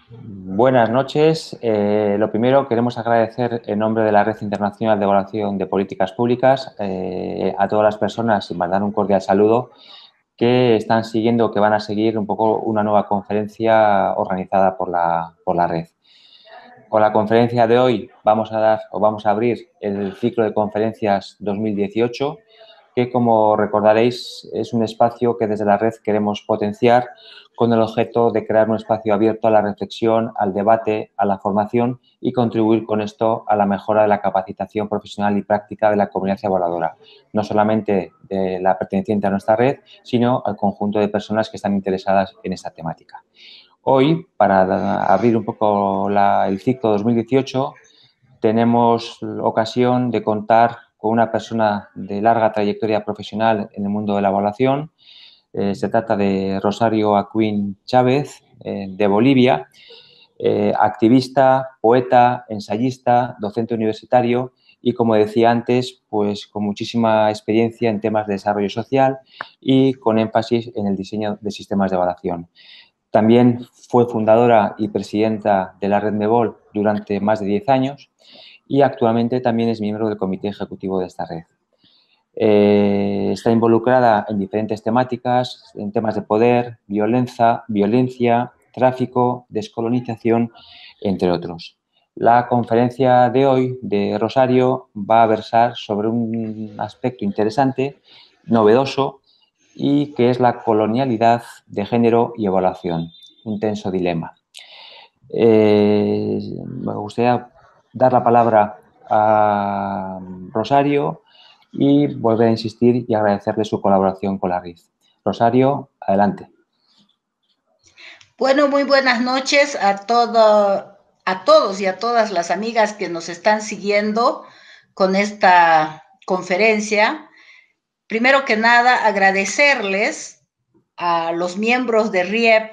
Buenas noches. Lo primero, queremos agradecer en nombre de la Red Internacional de Evaluación de Políticas Públicas a todas las personas y mandar un cordial saludo que están siguiendo, que van a seguir un poco una nueva conferencia organizada por la red. Con la conferencia de hoy vamos a abrir el ciclo de conferencias 2018, que, como recordaréis, es un espacio que desde la red queremos potenciar con el objeto de crear un espacio abierto a la reflexión, al debate, a la formación y contribuir con esto a la mejora de la capacitación profesional y práctica de la comunidad evaluadora, no solamente de la perteneciente a nuestra red, sino al conjunto de personas que están interesadas en esta temática. Hoy, para abrir un poco el ciclo 2018, tenemos ocasión de contar con una persona de larga trayectoria profesional en el mundo de la evaluación. Se trata de Rosario Acuín Chávez, de Bolivia, activista, poeta, ensayista, docente universitario y, como decía antes, pues con muchísima experiencia en temas de desarrollo social y con énfasis en el diseño de sistemas de evaluación. También fue fundadora y presidenta de la Red MEVOL durante más de 10 años y actualmente también es miembro del comité ejecutivo de esta red. Está involucrada en diferentes temáticas, en temas de poder, violencia, tráfico, descolonización, entre otros. La conferencia de hoy de Rosario va a versar sobre un aspecto interesante, novedoso, y que es la colonialidad de género y evaluación, un tenso dilema. Me gustaría dar la palabra a Rosario y volver a insistir y agradecerle su colaboración con la RIF. Rosario, adelante. Bueno, muy buenas noches a todos y a todas las amigas que nos están siguiendo con esta conferencia. Primero que nada, agradecerles a los miembros de RIEP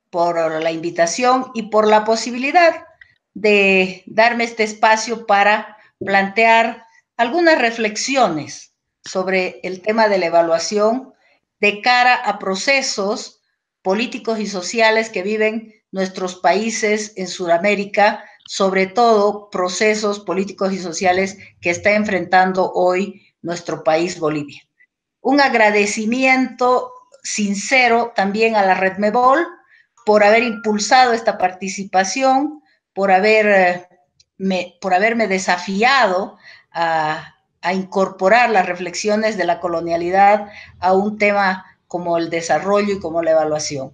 por la invitación y por la posibilidad de darme este espacio para plantear algunas reflexiones sobre el tema de la evaluación de cara a procesos políticos y sociales que viven nuestros países en Sudamérica, sobre todo procesos políticos y sociales que está enfrentando hoy nuestro país Bolivia. Un agradecimiento sincero también a la Red MEVOL por haber impulsado esta participación, por haberme desafiado a incorporar las reflexiones de la colonialidad a un tema como el desarrollo y como la evaluación.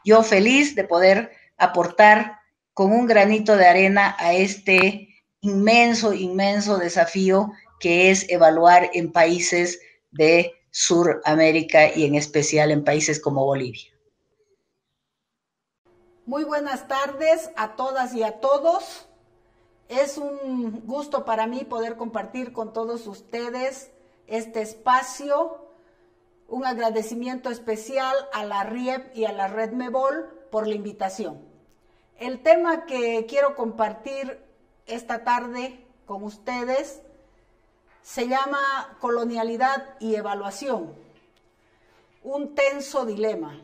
Yo feliz de poder aportar con un granito de arena a este inmenso, inmenso desafío que es evaluar en países de Suramérica y en especial en países como Bolivia. Muy buenas tardes a todas y a todos. Es un gusto para mí poder compartir con todos ustedes este espacio. Un agradecimiento especial a la RIEP y a la Red MEVOL por la invitación. El tema que quiero compartir esta tarde con ustedes se llama colonialidad y evaluación, un tenso dilema.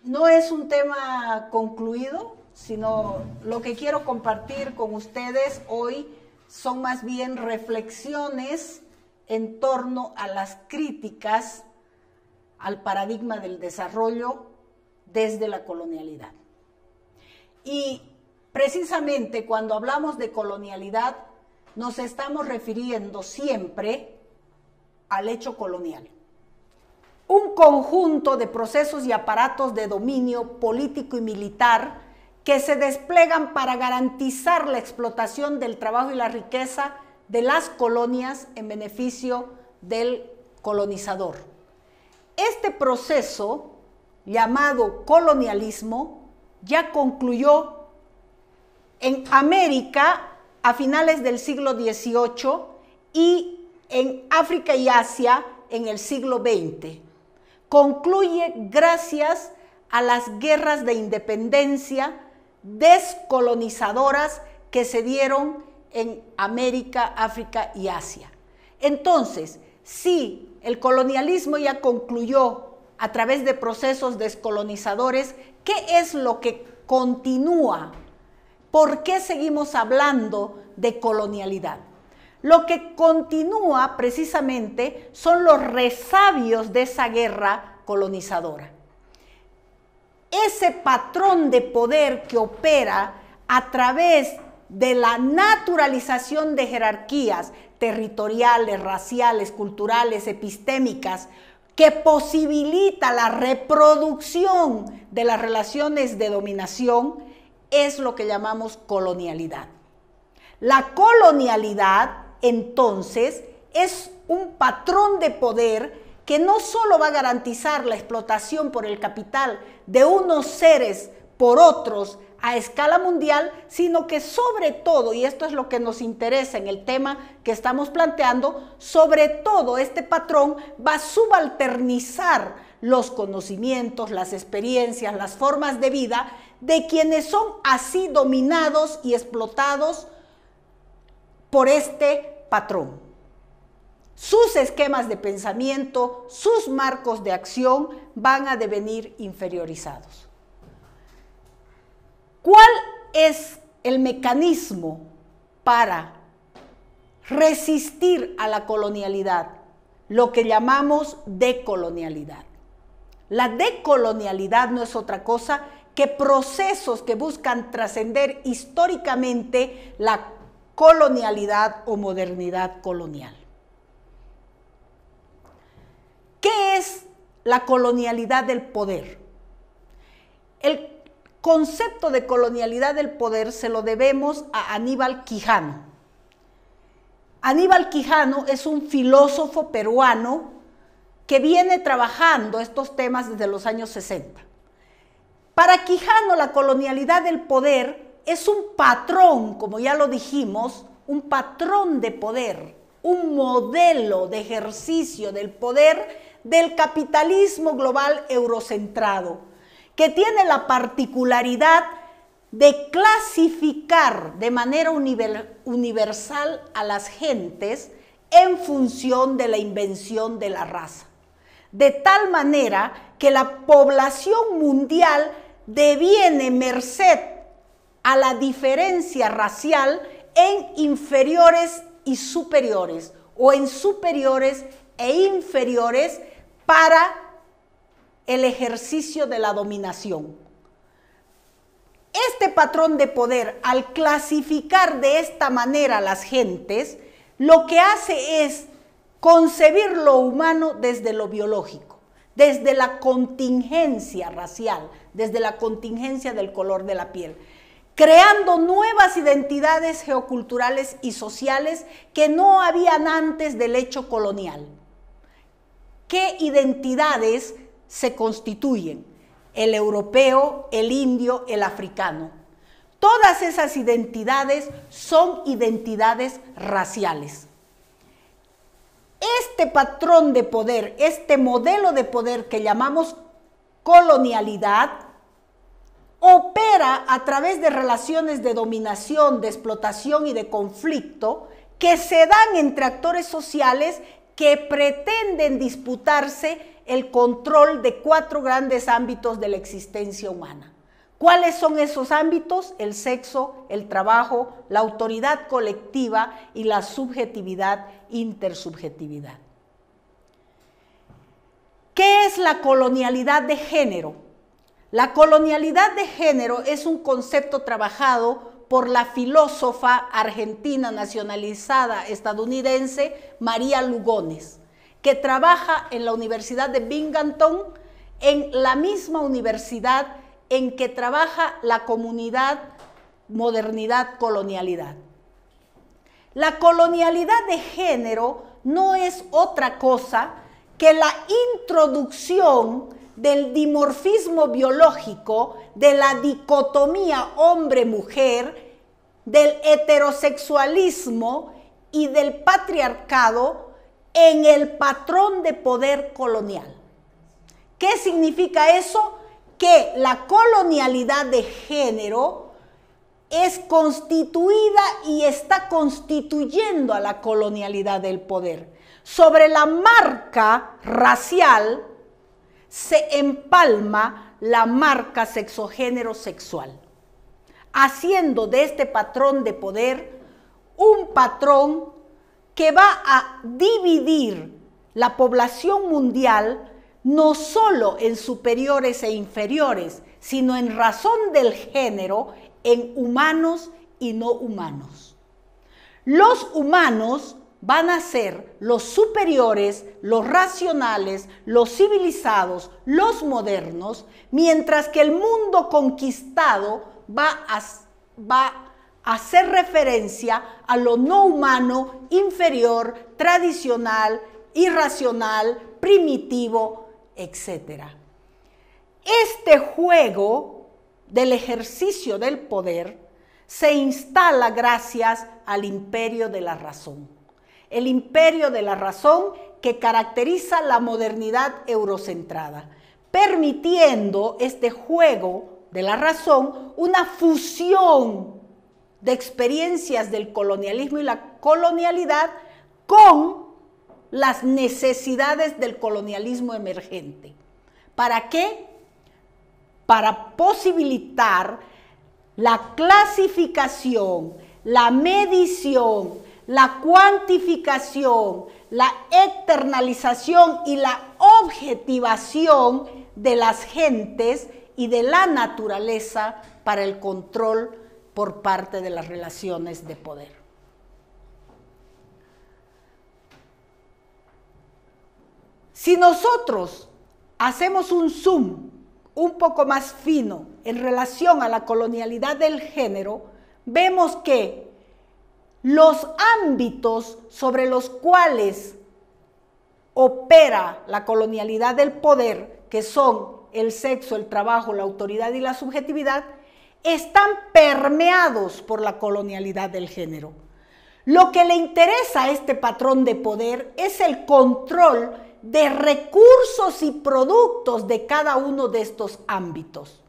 No es un tema concluido, sino lo que quiero compartir con ustedes hoy son más bien reflexiones en torno a las críticas al paradigma del desarrollo desde la colonialidad. Y precisamente cuando hablamos de colonialidad, nos estamos refiriendo siempre al hecho colonial. Un conjunto de procesos y aparatos de dominio político y militar que se desplegan para garantizar la explotación del trabajo y la riqueza de las colonias en beneficio del colonizador. Este proceso, llamado colonialismo, ya concluyó en América a finales del siglo XVIII y en África y Asia en el siglo XX. Concluye gracias a las guerras de independencia descolonizadoras que se dieron en América, África y Asia. Entonces, si el colonialismo ya concluyó a través de procesos descolonizadores ¿qué es lo que continúa? ¿Por qué seguimos hablando de colonialidad? Lo que continúa precisamente son los resabios de esa guerra colonizadora. Ese patrón de poder que opera a través de la naturalización de jerarquías territoriales, raciales, culturales, epistémicas, que posibilita la reproducción de las relaciones de dominación, es lo que llamamos colonialidad. La colonialidad, entonces, es un patrón de poder que no solo va a garantizar la explotación por el capital de unos seres por otros a escala mundial, sino que sobre todo, y esto es lo que nos interesa en el tema que estamos planteando, sobre todo este patrón va a subalternizar los conocimientos, las experiencias, las formas de vida de quienes son así dominados y explotados por este patrón. Sus esquemas de pensamiento, sus marcos de acción van a devenir inferiorizados. ¿Cuál es el mecanismo para resistir a la colonialidad? Lo que llamamos decolonialidad. La decolonialidad no es otra cosa que procesos que buscan trascender históricamente la colonialidad o modernidad colonial. ¿Qué es la colonialidad del poder? El concepto de colonialidad del poder se lo debemos a Aníbal Quijano. Aníbal Quijano es un filósofo peruano que viene trabajando estos temas desde los años 60. Para Quijano, la colonialidad del poder es un patrón, como ya lo dijimos, un patrón de poder, un modelo de ejercicio del poder del capitalismo global eurocentrado, que tiene la particularidad de clasificar de manera universal a las gentes en función de la invención de la raza. De tal manera que la población mundial deviene merced a la diferencia racial en inferiores y superiores, o en superiores e inferiores para el ejercicio de la dominación. Este patrón de poder, al clasificar de esta manera a las gentes, lo que hace es concebir lo humano desde lo biológico, desde la contingencia racial, desde la contingencia del color de la piel, creando nuevas identidades geoculturales y sociales que no habían antes del hecho colonial. ¿Qué identidades se constituyen? El europeo, el indio, el africano. Todas esas identidades son identidades raciales. Este patrón de poder, este modelo de poder que llamamos colonialidad, opera a través de relaciones de dominación, de explotación y de conflicto que se dan entre actores sociales que pretenden disputarse el control de 4 grandes ámbitos de la existencia humana. ¿Cuáles son esos ámbitos? El sexo, el trabajo, la autoridad colectiva y la subjetividad, intersubjetividad. ¿Qué es la colonialidad de género? La colonialidad de género es un concepto trabajado por la filósofa argentina nacionalizada estadounidense María Lugones, que trabaja en la Universidad de Binghamton, en la misma universidad en que trabaja la comunidad Modernidad Colonialidad. La colonialidad de género no es otra cosa que la introducción del dimorfismo biológico, de la dicotomía hombre-mujer, del heterosexualismo y del patriarcado en el patrón de poder colonial. ¿Qué significa eso? Que la colonialidad de género es constituida y está constituyendo a la colonialidad del poder. Sobre la marca racial se empalma la marca sexogénero sexual, haciendo de este patrón de poder un patrón que va a dividir la población mundial no solo en superiores e inferiores, sino en razón del género, en humanos y no humanos. Los humanos van a ser los superiores, los racionales, los civilizados, los modernos, mientras que el mundo conquistado va a hacer referencia a lo no humano, inferior, tradicional, irracional, primitivo, etc. Este juego del ejercicio del poder se instala gracias al imperio de la razón. El imperio de la razón que caracteriza la modernidad eurocentrada, permitiendo este juego de la razón una fusión de experiencias del colonialismo y la colonialidad con las necesidades del colonialismo emergente. ¿Para qué? Para posibilitar la clasificación, la medición, la cuantificación, la externalización y la objetivación de las gentes y de la naturaleza para el control por parte de las relaciones de poder. Si nosotros hacemos un zoom un poco más fino en relación a la colonialidad del género, vemos que los ámbitos sobre los cuales opera la colonialidad del poder, que son el sexo, el trabajo, la autoridad y la subjetividad, están permeados por la colonialidad del género. Lo que le interesa a este patrón de poder es el control de recursos y productos de cada uno de estos ámbitos.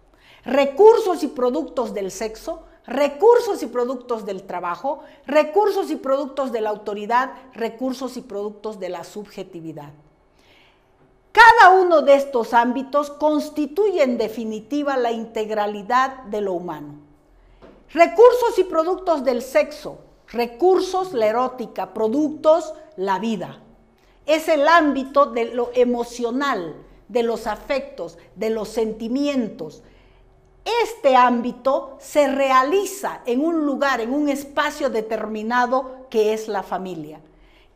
Recursos y productos del sexo, recursos y productos del trabajo, recursos y productos de la autoridad, recursos y productos de la subjetividad. Cada uno de estos ámbitos constituye en definitiva la integralidad de lo humano. Recursos y productos del sexo, recursos la erótica, productos la vida. Es el ámbito de lo emocional, de los afectos, de los sentimientos. Este ámbito se realiza en un lugar, en un espacio determinado que es la familia.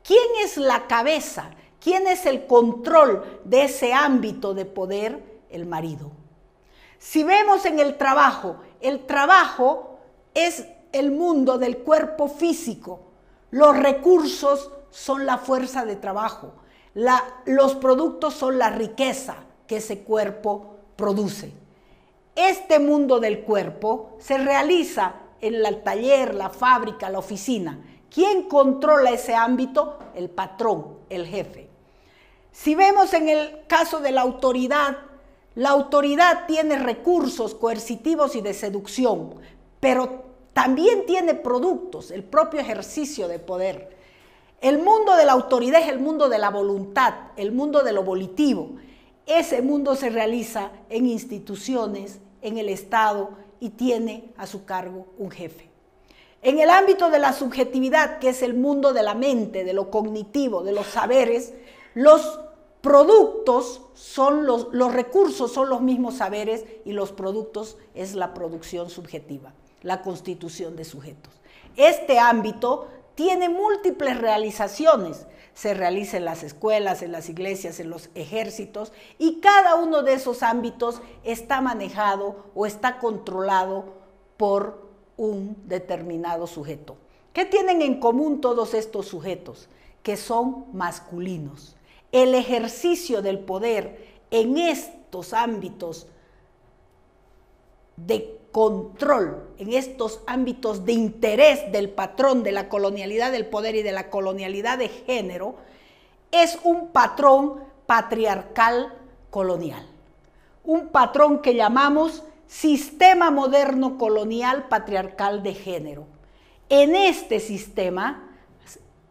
¿Quién es la cabeza? ¿Quién es el control de ese ámbito de poder? El marido. Si vemos en el trabajo es el mundo del cuerpo físico. Los recursos son la fuerza de trabajo. Los productos son la riqueza que ese cuerpo produce. Este mundo del cuerpo se realiza en el taller, la fábrica, la oficina. ¿Quién controla ese ámbito? El patrón, el jefe. Si vemos en el caso de la autoridad tiene recursos coercitivos y de seducción, pero también tiene productos, el propio ejercicio de poder. El mundo de la autoridad es el mundo de la voluntad, el mundo de lo volitivo. Ese mundo se realiza en instituciones, en el Estado y tiene a su cargo un jefe. En el ámbito de la subjetividad, que es el mundo de la mente, de lo cognitivo, de los saberes, los productos son los recursos son los mismos saberes y los productos es la producción subjetiva, la constitución de sujetos. Este ámbito tiene múltiples realizaciones. Se realiza en las escuelas, en las iglesias, en los ejércitos, y cada uno de esos ámbitos está manejado o está controlado por un determinado sujeto. ¿Qué tienen en común todos estos sujetos? Que son masculinos. El ejercicio del poder en estos ámbitos de control, en estos ámbitos de interés del patrón de la colonialidad del poder y de la colonialidad de género, es un patrón patriarcal colonial. Un patrón que llamamos sistema moderno colonial patriarcal de género. En este sistema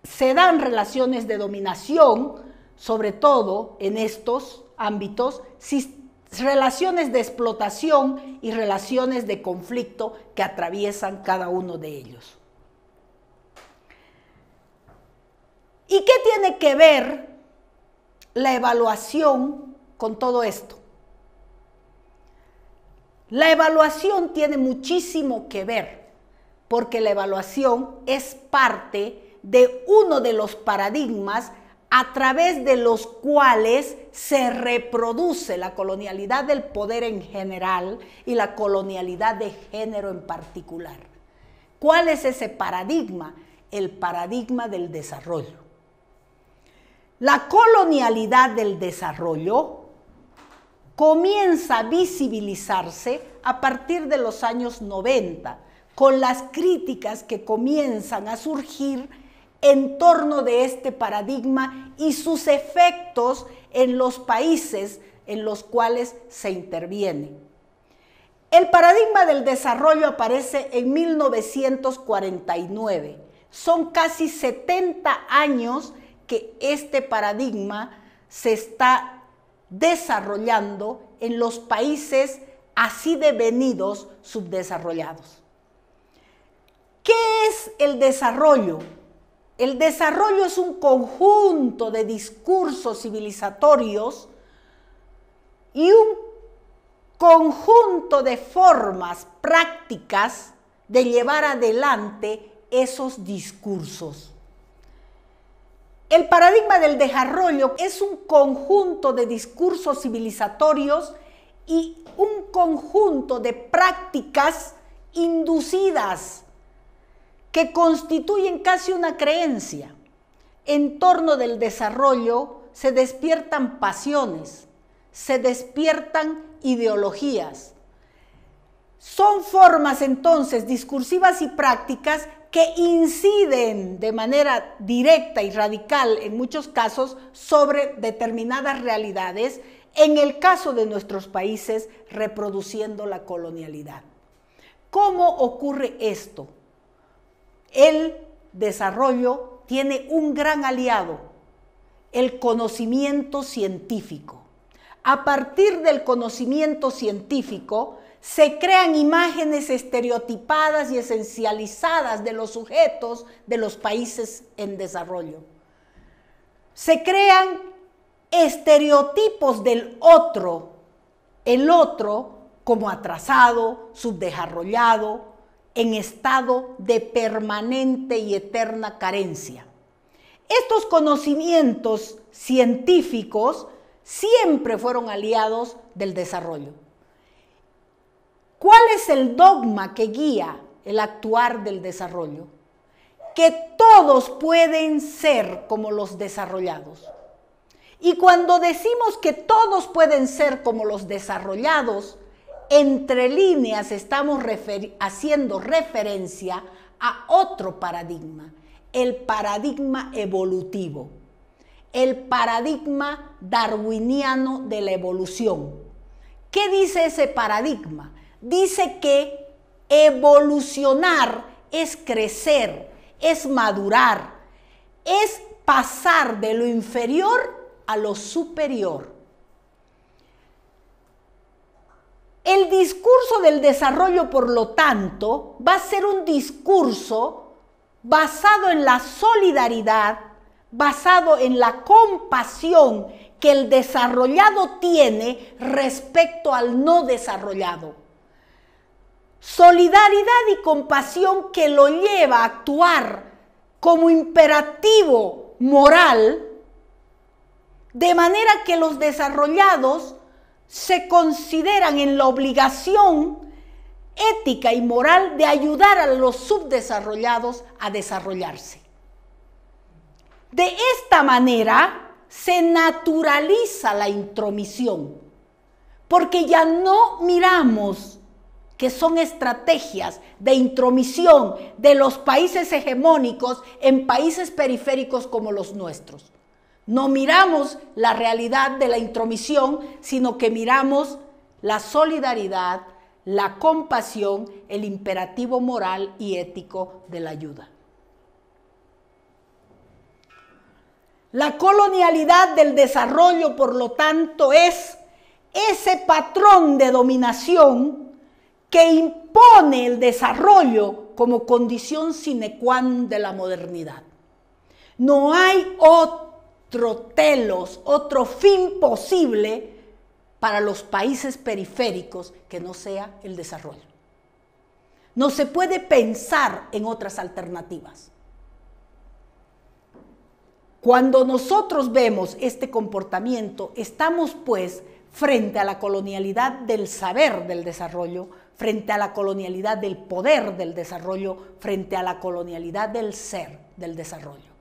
se dan relaciones de dominación, sobre todo en estos ámbitos, relaciones de explotación y relaciones de conflicto que atraviesan cada uno de ellos. ¿Y qué tiene que ver la evaluación con todo esto? La evaluación tiene muchísimo que ver, porque la evaluación es parte de uno de los paradigmas a través de los cuales se reproduce la colonialidad del poder en general y la colonialidad de género en particular. ¿Cuál es ese paradigma? El paradigma del desarrollo. La colonialidad del desarrollo comienza a visibilizarse a partir de los años 90, con las críticas que comienzan a surgir en torno de este paradigma y sus efectos en los países en los cuales se interviene. El paradigma del desarrollo aparece en 1949. Son casi 70 años que este paradigma se está desarrollando en los países así devenidos subdesarrollados. ¿Qué es el desarrollo? El desarrollo es un conjunto de discursos civilizatorios y un conjunto de formas prácticas de llevar adelante esos discursos. El paradigma del desarrollo es un conjunto de discursos civilizatorios y un conjunto de prácticas inducidas que constituyen casi una creencia. En torno del desarrollo se despiertan pasiones, se despiertan ideologías. Son formas entonces discursivas y prácticas que inciden de manera directa y radical en muchos casos sobre determinadas realidades, en el caso de nuestros países reproduciendo la colonialidad. ¿Cómo ocurre esto? El desarrollo tiene un gran aliado, el conocimiento científico. A partir del conocimiento científico se crean imágenes estereotipadas y esencializadas de los sujetos de los países en desarrollo. Se crean estereotipos del otro, el otro como atrasado, subdesarrollado, en estado de permanente y eterna carencia. Estos conocimientos científicos siempre fueron aliados del desarrollo. ¿Cuál es el dogma que guía el actuar del desarrollo? Que todos pueden ser como los desarrollados. Y cuando decimos que todos pueden ser como los desarrollados, entre líneas estamos haciendo referencia a otro paradigma, el paradigma evolutivo, el paradigma darwiniano de la evolución. ¿Qué dice ese paradigma? Dice que evolucionar es crecer, es madurar, es pasar de lo inferior a lo superior. El discurso del desarrollo, por lo tanto, va a ser un discurso basado en la solidaridad, basado en la compasión que el desarrollado tiene respecto al no desarrollado. Solidaridad y compasión que lo lleva a actuar como imperativo moral, de manera que los desarrollados se consideran en la obligación ética y moral de ayudar a los subdesarrollados a desarrollarse. De esta manera se naturaliza la intromisión, porque ya no miramos que son estrategias de intromisión de los países hegemónicos en países periféricos como los nuestros. No miramos la realidad de la intromisión, sino que miramos la solidaridad, la compasión, el imperativo moral y ético de la ayuda. La colonialidad del desarrollo, por lo tanto, es ese patrón de dominación que impone el desarrollo como condición sine qua non de la modernidad. No hay otro telos, otro fin posible para los países periféricos que no sea el desarrollo. No se puede pensar en otras alternativas. Cuando nosotros vemos este comportamiento, estamos pues frente a la colonialidad del saber del desarrollo, frente a la colonialidad del poder del desarrollo, frente a la colonialidad del ser del desarrollo.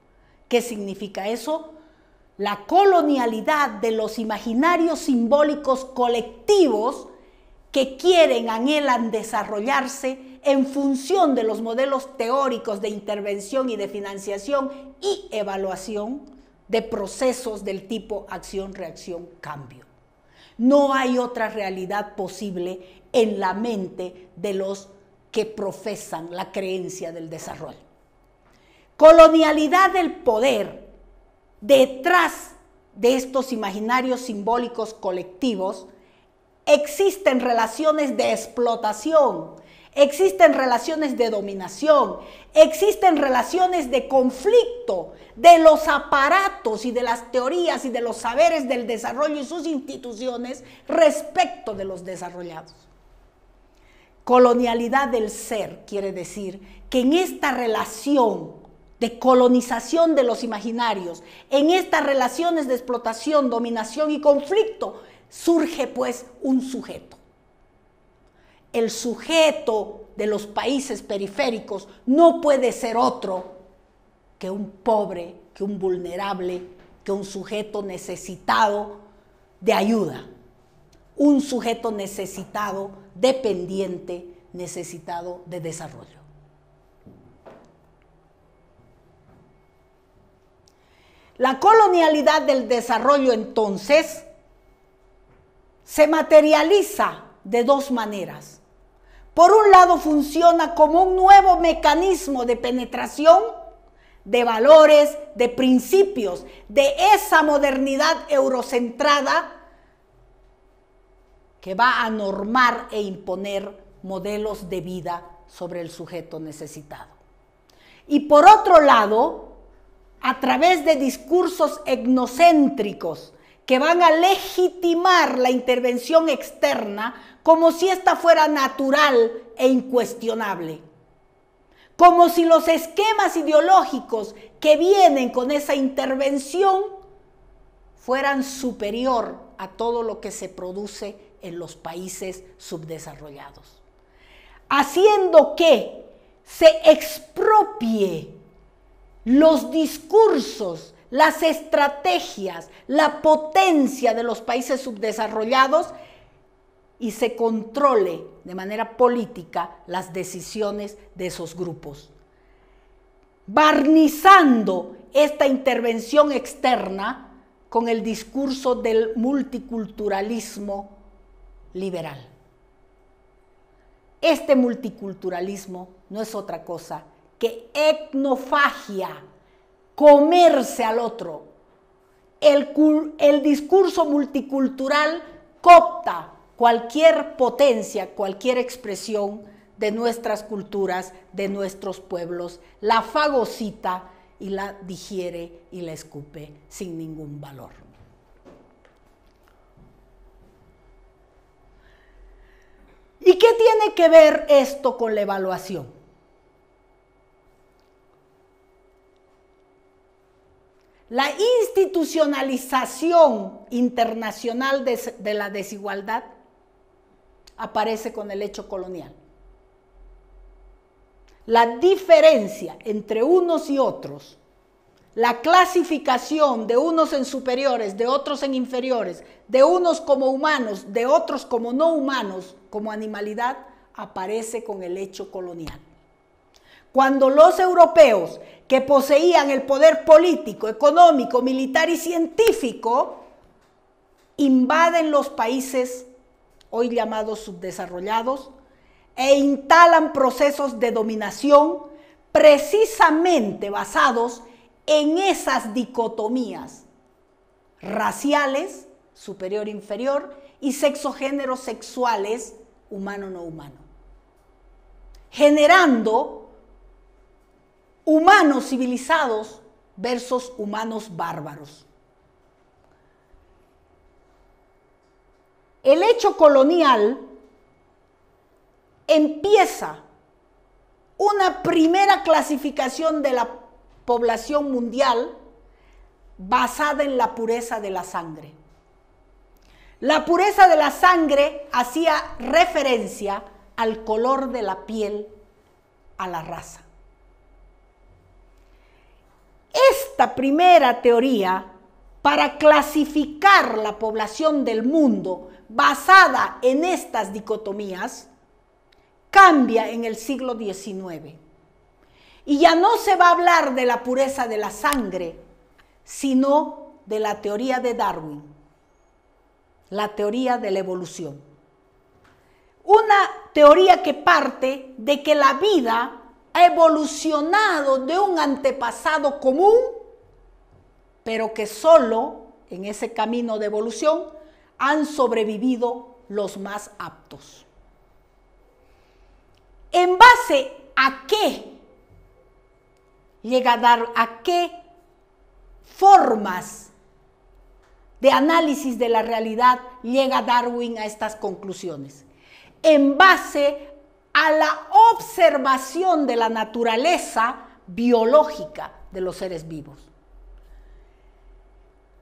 ¿Qué significa eso? La colonialidad de los imaginarios simbólicos colectivos que quieren, anhelan desarrollarse en función de los modelos teóricos de intervención y de financiación y evaluación de procesos del tipo acción, reacción, cambio. No hay otra realidad posible en la mente de los que profesan la creencia del desarrollo. Colonialidad del poder. Detrás de estos imaginarios simbólicos colectivos existen relaciones de explotación, existen relaciones de dominación, existen relaciones de conflicto de los aparatos y de las teorías y de los saberes del desarrollo y sus instituciones respecto de los desarrollados. Colonialidad del ser quiere decir que en esta relación de colonización de los imaginarios, en estas relaciones de explotación, dominación y conflicto, surge pues un sujeto. El sujeto de los países periféricos no puede ser otro que un pobre, que un vulnerable, que un sujeto necesitado de ayuda, un sujeto necesitado, dependiente, necesitado de desarrollo. La colonialidad del desarrollo, entonces, se materializa de dos maneras. Por un lado, funciona como un nuevo mecanismo de penetración de valores, de principios, de esa modernidad eurocentrada que va a normar e imponer modelos de vida sobre el sujeto necesitado. Y por otro lado, a través de discursos etnocéntricos que van a legitimar la intervención externa como si ésta fuera natural e incuestionable. Como si los esquemas ideológicos que vienen con esa intervención fueran superior a todo lo que se produce en los países subdesarrollados. Haciendo que se expropie los discursos, las estrategias, la potencia de los países subdesarrollados y se controle de manera política las decisiones de esos grupos, barnizando esta intervención externa con el discurso del multiculturalismo liberal. Este multiculturalismo no es otra cosa que etnofagia, comerse al otro. El discurso multicultural coopta cualquier potencia, cualquier expresión de nuestras culturas, de nuestros pueblos, la fagocita y la digiere y la escupe sin ningún valor. ¿Y qué tiene que ver esto con la evaluación? La institucionalización internacional de la desigualdad aparece con el hecho colonial. La diferencia entre unos y otros, la clasificación de unos en superiores, de otros en inferiores, de unos como humanos, de otros como no humanos, como animalidad, aparece con el hecho colonial. Cuando los europeos que poseían el poder político, económico, militar y científico, invaden los países hoy llamados subdesarrollados e instalan procesos de dominación precisamente basados en esas dicotomías raciales, superior-inferior, y sexogéneros sexuales, humano-no humano, generando humanos civilizados versus humanos bárbaros. El hecho colonial empieza una primera clasificación de la población mundial basada en la pureza de la sangre. La pureza de la sangre hacía referencia al color de la piel, a la raza. Esta primera teoría, para clasificar la población del mundo basada en estas dicotomías, cambia en el siglo XIX. Y ya no se va a hablar de la pureza de la sangre, sino de la teoría de Darwin, la teoría de la evolución. Una teoría que parte de que la vida ha evolucionado de un antepasado común, pero que solo en ese camino de evolución han sobrevivido los más aptos. ¿En base a qué llega a dar, a qué formas de análisis de la realidad llega Darwin a estas conclusiones? En base a la observación de la naturaleza biológica de los seres vivos.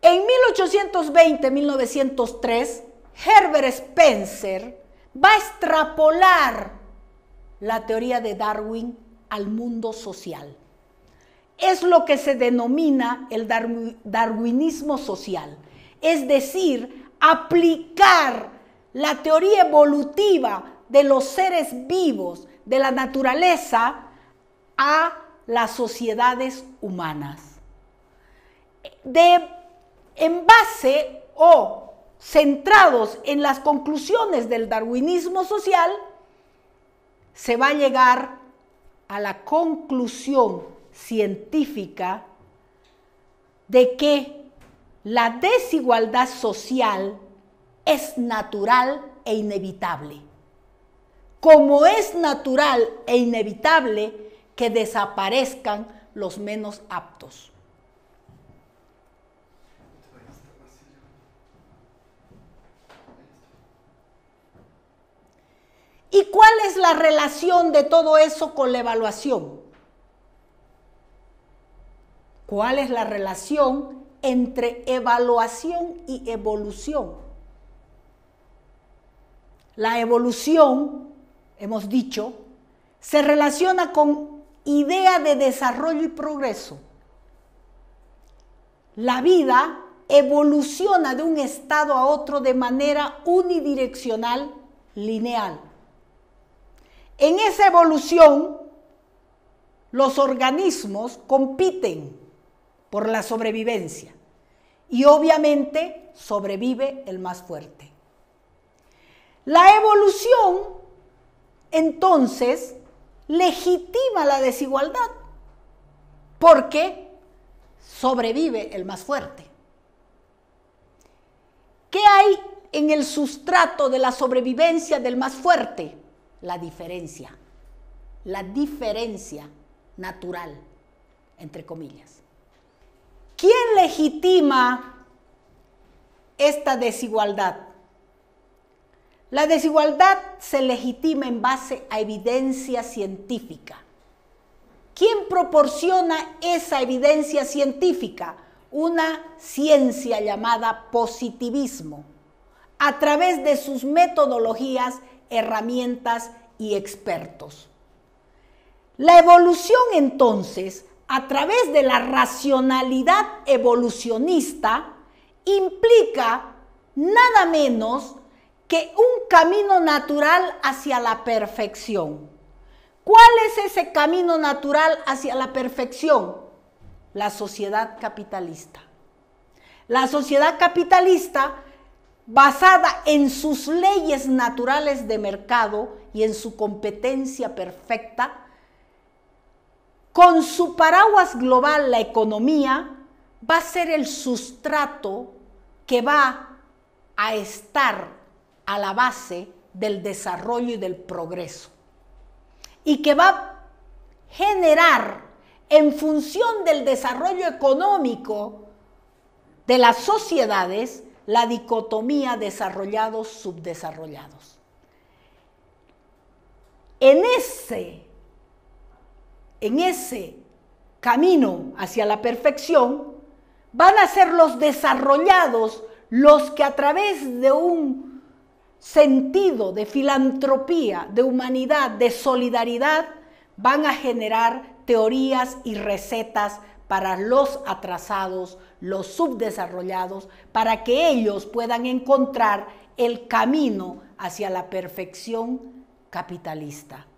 En 1820-1903, Herbert Spencer va a extrapolar la teoría de Darwin al mundo social. Es lo que se denomina el darwinismo social, es decir, aplicar la teoría evolutiva de los seres vivos, de la naturaleza, a las sociedades humanas. En base o centrados en las conclusiones del darwinismo social, se va a llegar a la conclusión científica de que la desigualdad social es natural e inevitable, como es natural e inevitable que desaparezcan los menos aptos. ¿Y cuál es la relación de todo eso con la evaluación? ¿Cuál es la relación entre evaluación y evolución? La evolución, hemos dicho, se relaciona con idea de desarrollo y progreso. La vida evoluciona de un estado a otro de manera unidireccional, lineal. En esa evolución, los organismos compiten por la sobrevivencia y obviamente sobrevive el más fuerte. La evolución, entonces, legitima la desigualdad porque sobrevive el más fuerte. ¿Qué hay en el sustrato de la sobrevivencia del más fuerte? La diferencia natural, entre comillas. ¿Quién legitima esta desigualdad? La desigualdad se legitima en base a evidencia científica. ¿Quién proporciona esa evidencia científica? Una ciencia llamada positivismo, a través de sus metodologías, herramientas y expertos. La evolución, entonces, a través de la racionalidad evolucionista, implica nada menos que un camino natural hacia la perfección. ¿Cuál es ese camino natural hacia la perfección? La sociedad capitalista. La sociedad capitalista, basada en sus leyes naturales de mercado y en su competencia perfecta, con su paraguas global, la economía va a ser el sustrato que va a estar a la base del desarrollo y del progreso, y que va a generar, en función del desarrollo económico de las sociedades, la dicotomía desarrollados-subdesarrollados. En ese camino hacia la perfección, van a ser los desarrollados los que, a través de un sentido de filantropía, de humanidad, de solidaridad, van a generar teorías y recetas para los atrasados, los subdesarrollados, para que ellos puedan encontrar el camino hacia la perfección capitalista.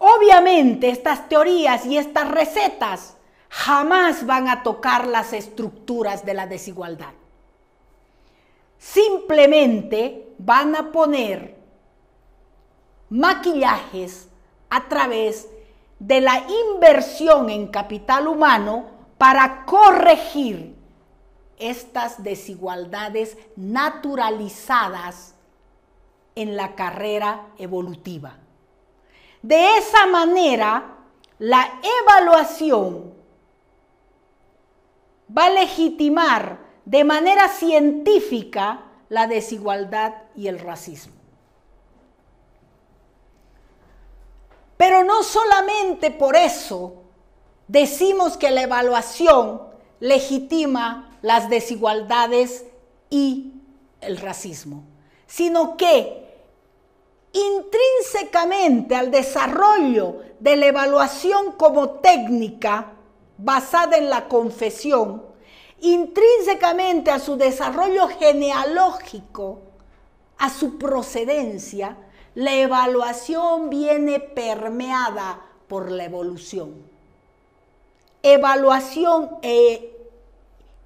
Obviamente, estas teorías y estas recetas jamás van a tocar las estructuras de la desigualdad. Simplemente van a poner maquillajes a través de la inversión en capital humano para corregir estas desigualdades naturalizadas en la carrera evolutiva. De esa manera, la evaluación va a legitimar de manera científica la desigualdad y el racismo. Pero no solamente por eso decimos que la evaluación legitima las desigualdades y el racismo, sino que intrínsecamente al desarrollo de la evaluación como técnica basada en la confesión, intrínsecamente a su desarrollo genealógico, a su procedencia, la evaluación viene permeada por la evolución. Evaluación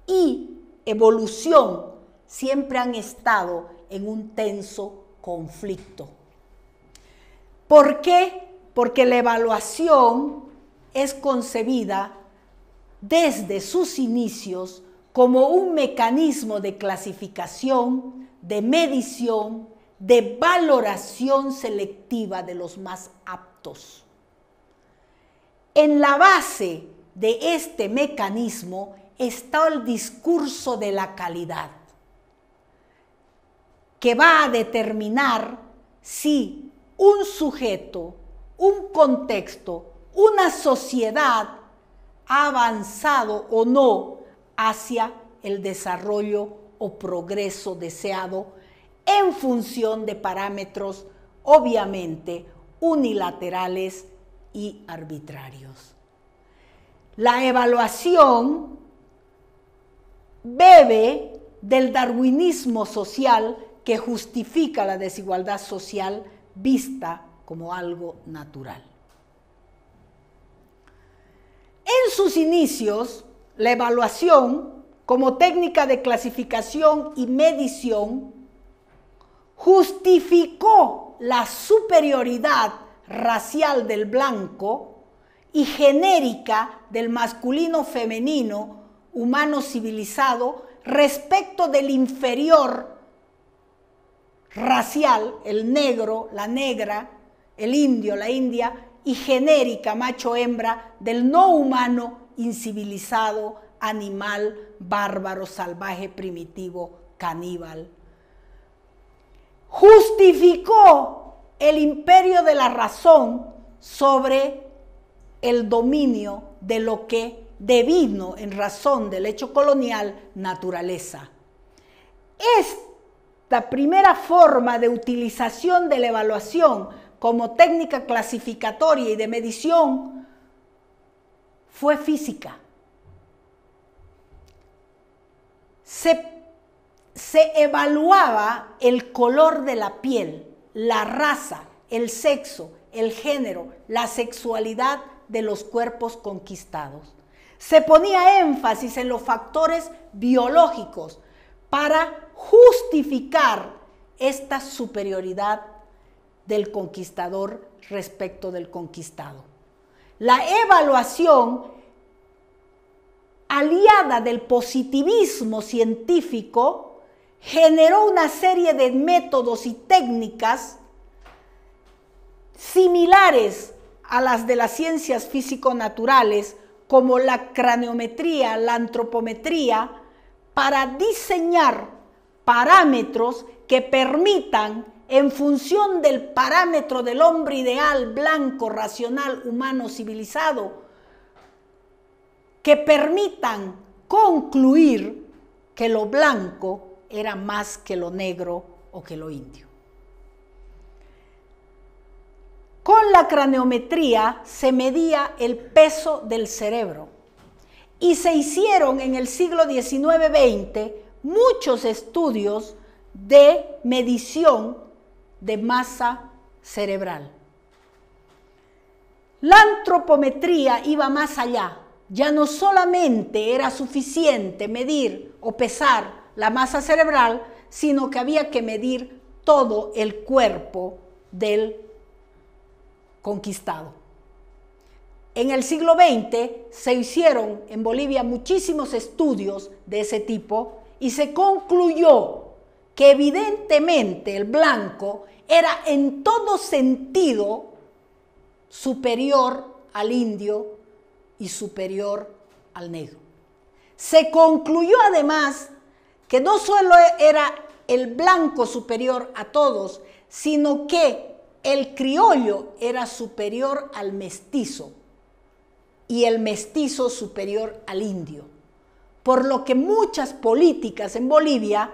y evolución siempre han estado en un tenso conflicto. ¿Por qué? Porque la evaluación es concebida desde sus inicios como un mecanismo de clasificación, de medición, de valoración selectiva de los más aptos. En la base de este mecanismo está el discurso de la calidad, que va a determinar si un sujeto, un contexto, una sociedad ha avanzado o no hacia el desarrollo o progreso deseado en función de parámetros obviamente unilaterales y arbitrarios. La evaluación bebe del darwinismo social que justifica la desigualdad social vista como algo natural. En sus inicios, la evaluación, como técnica de clasificación y medición, justificó la superioridad racial del blanco y genérica del masculino femenino humano civilizado respecto del inferior racial, el negro, la negra, el indio, la india, y genérica, macho-hembra, del no humano, incivilizado, animal, bárbaro, salvaje, primitivo, caníbal. Justificó el imperio de la razón sobre el dominio de lo que devino en razón del hecho colonial naturaleza. Esta primera forma de utilización de la evaluación como técnica clasificatoria y de medición fue física. Se evaluaba el color de la piel, la raza, el sexo, el género, la sexualidad de los cuerpos conquistados. Se ponía énfasis en los factores biológicos para justificar esta superioridad del conquistador respecto del conquistado. La evaluación, aliada del positivismo científico, generó una serie de métodos y técnicas similares a las de las ciencias físico-naturales, como la craniometría, la antropometría, para diseñar parámetros que permitan, en función del parámetro del hombre ideal, blanco, racional, humano, civilizado, que permitan concluir que lo blanco era más que lo negro o que lo indio. Con la craniometría se medía el peso del cerebro y se hicieron en el siglo XIX-XX muchos estudios de medición de masa cerebral. La antropometría iba más allá. Ya no solamente era suficiente medir o pesar la masa cerebral, sino que había que medir todo el cuerpo del conquistado. En el siglo XX se hicieron en Bolivia muchísimos estudios de ese tipo y se concluyó que evidentemente el blanco era en todo sentido superior al indio y superior al negro. Se concluyó además que no solo era el blanco superior a todos, sino que el criollo era superior al mestizo y el mestizo superior al indio, por lo que muchas políticas en Bolivia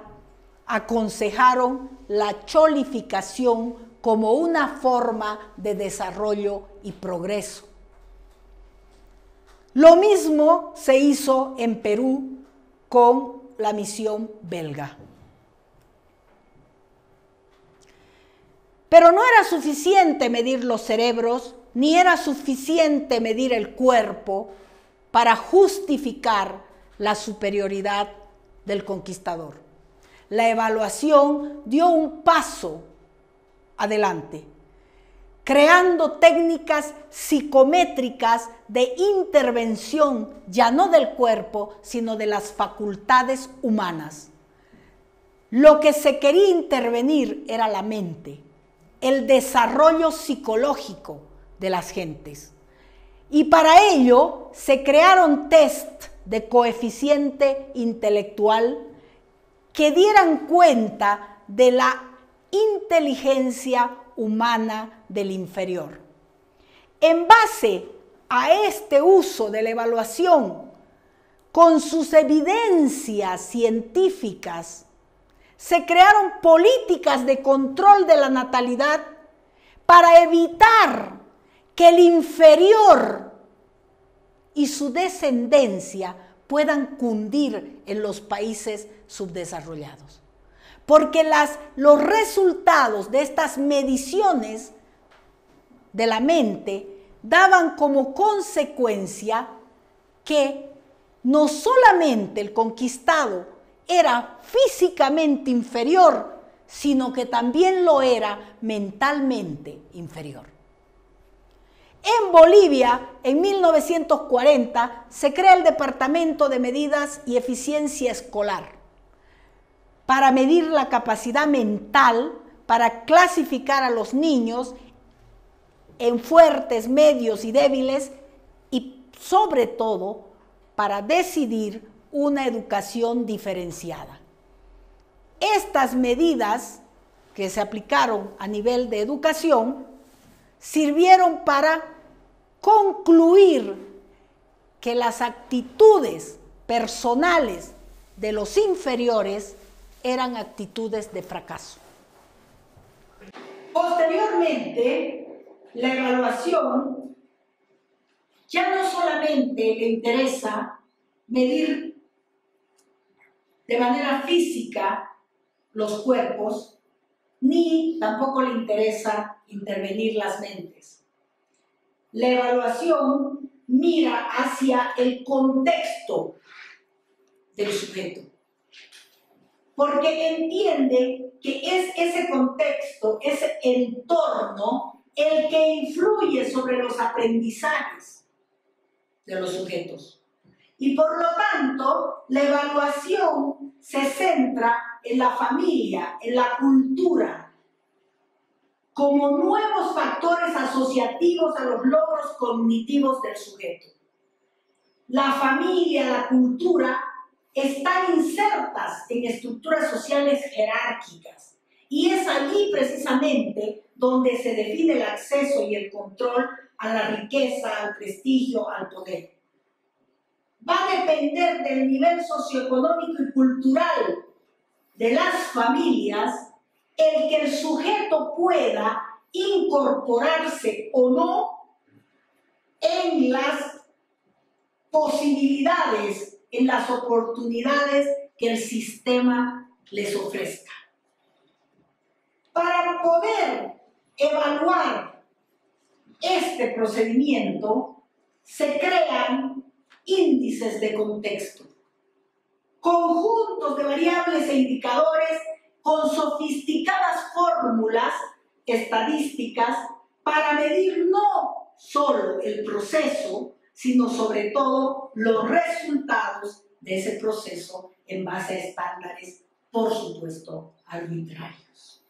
aconsejaron la cholificación como una forma de desarrollo y progreso. Lo mismo se hizo en Perú con la misión belga. Pero no era suficiente medir los cerebros, ni era suficiente medir el cuerpo para justificar la superioridad del conquistador. La evaluación dio un paso adelante, creando técnicas psicométricas de intervención, ya no del cuerpo, sino de las facultades humanas. Lo que se quería intervenir era la mente, el desarrollo psicológico de las gentes. Y para ello se crearon test de coeficiente intelectual que dieran cuenta de la inteligencia humana del inferior. En base a este uso de la evaluación, con sus evidencias científicas, se crearon políticas de control de la natalidad para evitar que el inferior y su descendencia puedan cundir en los países subdesarrollados. Porque los resultados de estas mediciones de la mente daban como consecuencia que no solamente el conquistado era físicamente inferior, sino que también lo era mentalmente inferior. En Bolivia, en 1940, se crea el Departamento de Medidas y Eficiencia Escolar para medir la capacidad mental, para clasificar a los niños en fuertes, medios y débiles, y sobre todo para decidir una educación diferenciada. Estas medidas que se aplicaron a nivel de educación sirvieron para concluir que las actitudes personales de los inferiores eran actitudes de fracaso. Posteriormente, la evaluación ya no solamente le interesa medir de manera física los cuerpos, ni tampoco le interesa intervenir las mentes. La evaluación mira hacia el contexto del sujeto, porque entiende que es ese contexto, ese entorno, el que influye sobre los aprendizajes de los sujetos. Y por lo tanto, la evaluación se centra en la familia, en la cultura, como nuevos factores asociativos a los logros cognitivos del sujeto. La familia, la cultura, están insertas en estructuras sociales jerárquicas y es allí precisamente donde se define el acceso y el control a la riqueza, al prestigio, al poder. Va a depender del nivel socioeconómico y cultural de las familias el que el sujeto pueda incorporarse o no en las posibilidades, en las oportunidades que el sistema les ofrezca. Para poder evaluar este procedimiento, se crean índices de contexto, conjuntos de variables e indicadores con sofisticadas fórmulas estadísticas para medir no solo el proceso, sino sobre todo los resultados de ese proceso en base a estándares, por supuesto, arbitrarios.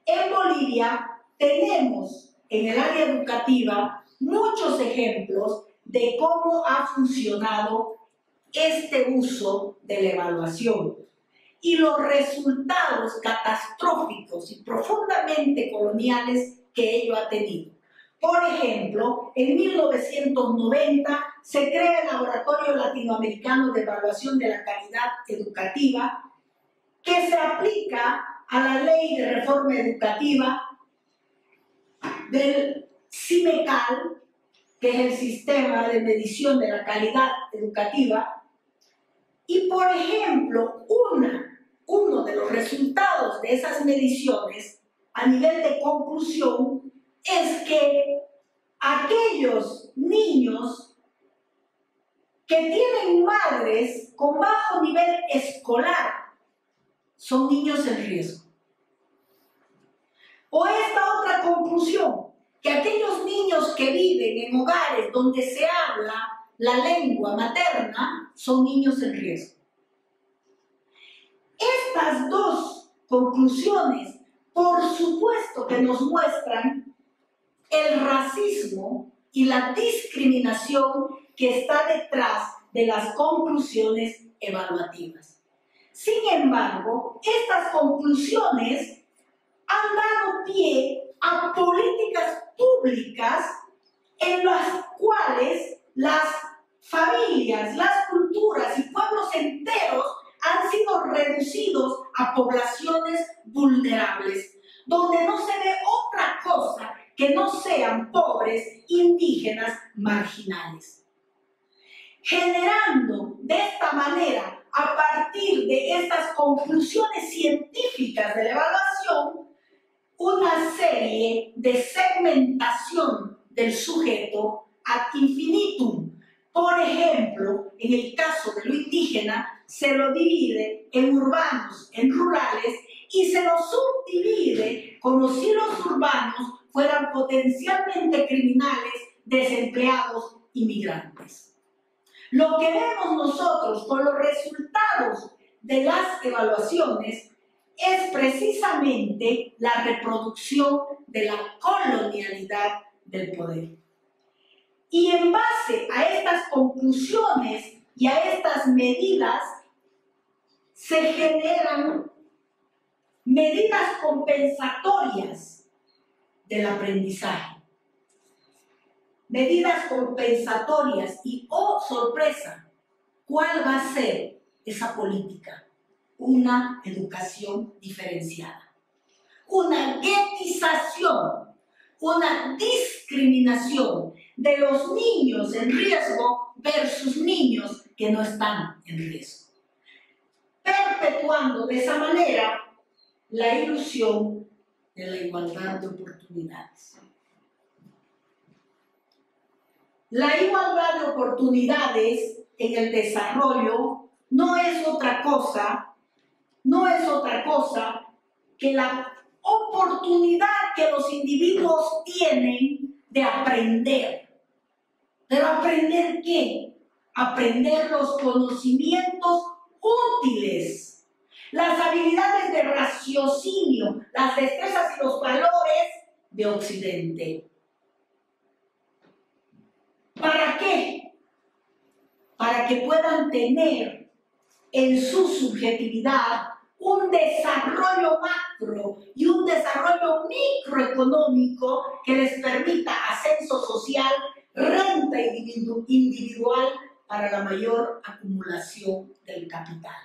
En Bolivia tenemos en el área educativa muchos ejemplos de cómo ha funcionado este uso de la evaluación y los resultados catastróficos y profundamente coloniales que ello ha tenido. Por ejemplo, en 1990 se crea el Laboratorio Latinoamericano de Evaluación de la Calidad Educativa, que se aplica a la Ley de Reforma Educativa del CIMECAL, que es el Sistema de Medición de la Calidad Educativa. Y, por ejemplo, uno de los resultados de esas mediciones a nivel de conclusión es que aquellos niños que tienen madres con bajo nivel escolar son niños en riesgo. O esta otra conclusión, que aquellos niños que viven en hogares donde se habla la lengua materna son niños en riesgo. Estas dos conclusiones, por supuesto que nos muestran el racismo y la discriminación que está detrás de las conclusiones evaluativas. Sin embargo, estas conclusiones han dado pie a políticas públicas en las cuales las familias, las culturas y pueblos enteros han sido reducidos a poblaciones vulnerables, donde no se ve otra cosa que no sean pobres, indígenas, marginales. Generando de esta manera, a partir de estas conclusiones científicas de la evaluación, una serie de segmentación del sujeto ad infinitum. Por ejemplo, en el caso de lo indígena, se lo divide en urbanos, en rurales, y se lo subdivide como si los urbanos fueran potencialmente criminales, desempleados y migrantes. Lo que vemos nosotros con los resultados de las evaluaciones es precisamente la reproducción de la colonialidad del poder. Y en base a estas conclusiones y a estas medidas, se generan medidas compensatorias del aprendizaje. Medidas compensatorias y, oh sorpresa, ¿cuál va a ser esa política? Una educación diferenciada, una guetización, una discriminación de los niños en riesgo versus niños que no están en riesgo, perpetuando de esa manera la ilusión de la igualdad de oportunidades. La igualdad de oportunidades en el desarrollo no es otra cosa que la oportunidad que los individuos tienen de aprender. ¿Pero aprender qué? Aprender los conocimientos útiles, las habilidades de raciocinio, las destrezas y los valores de Occidente. ¿Para qué? Para que puedan tener en su subjetividad un desarrollo macro y un desarrollo microeconómico que les permita ascenso social, renta individual para la mayor acumulación del capital.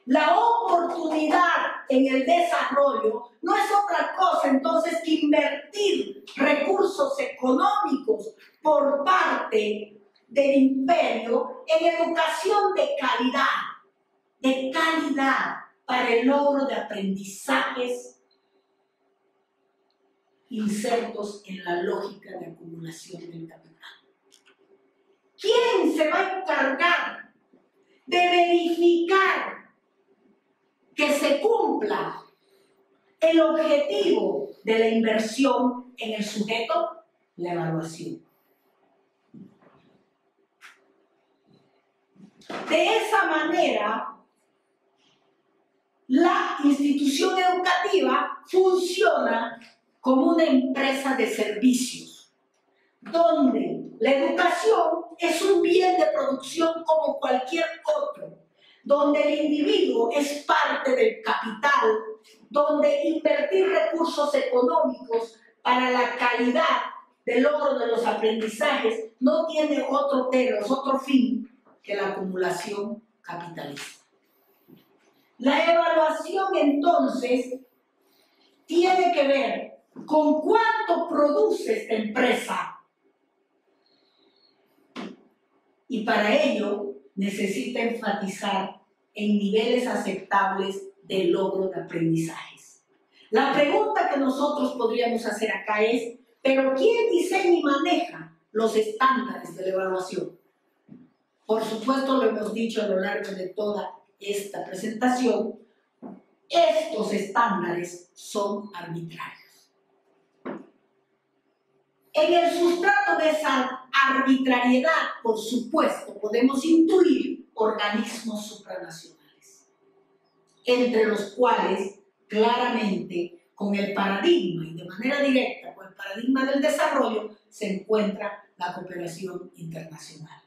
La oportunidad en el desarrollo no es otra cosa entonces que invertir recursos económicos por parte del imperio en educación de calidad para el logro de aprendizajes insertos en la lógica de acumulación del capital. ¿Quién se va a encargar de verificar que se cumpla el objetivo de la inversión en el sujeto? La evaluación. De esa manera, la institución educativa funciona como una empresa de servicios, donde la educación es un bien de producción como cualquier otro, donde el individuo es parte del capital, donde invertir recursos económicos para la calidad del logro de los aprendizajes no tiene otro telos, otro fin que la acumulación capitalista. La evaluación, entonces, tiene que ver con cuánto produce esta empresa. Y para ello necesita enfatizar en niveles aceptables de logro de aprendizajes. La pregunta que nosotros podríamos hacer acá es, ¿pero quién diseña y maneja los estándares de la evaluación? Por supuesto, lo hemos dicho a lo largo de toda esta presentación, estos estándares son arbitrarios. En el sustrato de esa arbitrariedad, por supuesto, podemos intuir organismos supranacionales, entre los cuales, claramente, con el paradigma y de manera directa, con el paradigma del desarrollo, se encuentra la cooperación internacional.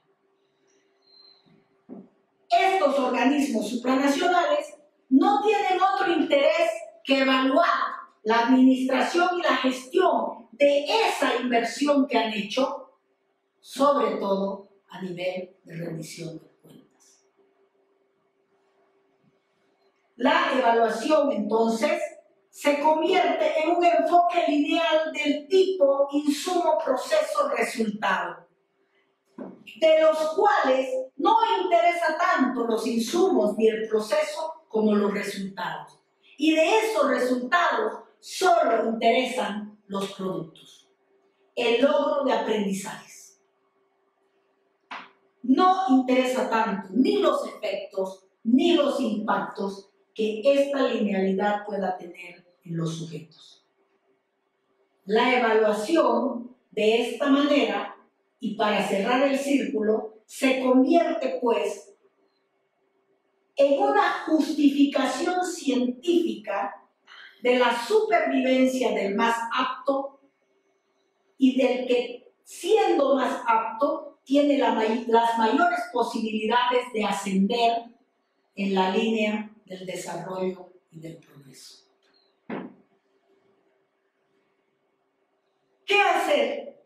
Estos organismos supranacionales no tienen otro interés que evaluar la administración y la gestión de esa inversión que han hecho, sobre todo a nivel de rendición de cuentas. La evaluación, entonces, se convierte en un enfoque lineal del tipo insumo-proceso-resultado, de los cuales no interesa tanto los insumos ni el proceso como los resultados. Y de esos resultados solo interesan los productos, el logro de aprendizajes. No interesa tanto ni los efectos ni los impactos que esta linealidad pueda tener en los sujetos. La evaluación de esta manera, y para cerrar el círculo, se convierte pues en una justificación científica de la supervivencia del más apto y del que, siendo más apto, tiene las mayores posibilidades de ascender en la línea del desarrollo y del progreso. ¿Qué hacer?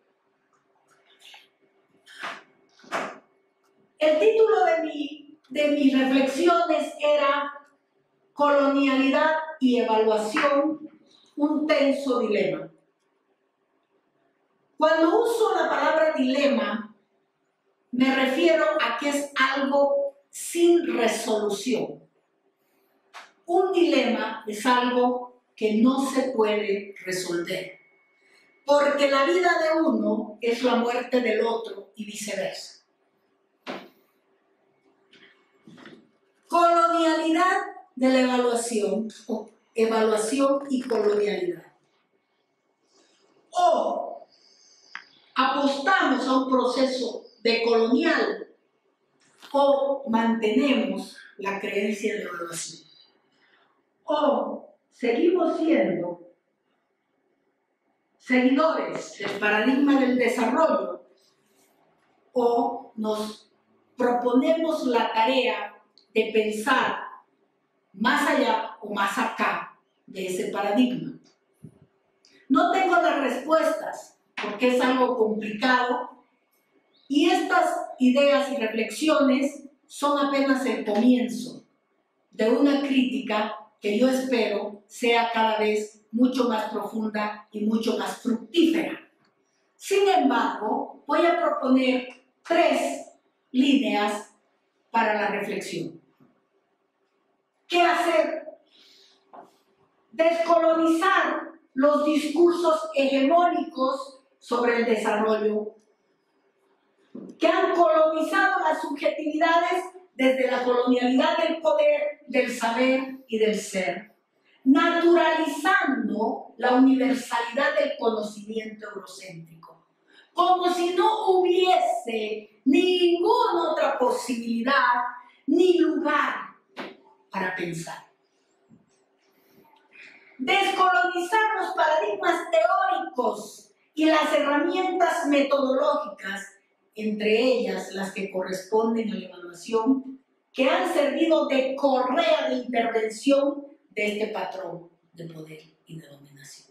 El título de mis reflexiones era Colonialidad y evaluación, un tenso dilema. Cuando uso la palabra dilema, me refiero a que es algo sin resolución. Un dilema es algo que no se puede resolver, porque la vida de uno es la muerte del otro y viceversa. Colonialidad de la evaluación, o evaluación y colonialidad. O apostamos a un proceso decolonial o mantenemos la creencia en la evaluación. O seguimos siendo seguidores del paradigma del desarrollo o nos proponemos la tarea de pensar más allá o más acá de ese paradigma. No tengo las respuestas porque es algo complicado y estas ideas y reflexiones son apenas el comienzo de una crítica que yo espero sea cada vez mucho más profunda y mucho más fructífera. Sin embargo, voy a proponer 3 líneas para la reflexión. ¿Qué hacer? Descolonizar los discursos hegemónicos sobre el desarrollo que han colonizado las subjetividades desde la colonialidad del poder, del saber y del ser, naturalizando la universalidad del conocimiento eurocéntrico, como si no hubiese ninguna otra posibilidad ni lugar para pensar. Descolonizar los paradigmas teóricos y las herramientas metodológicas, entre ellas las que corresponden a la evaluación, que han servido de correa de intervención de este patrón de poder y de dominación.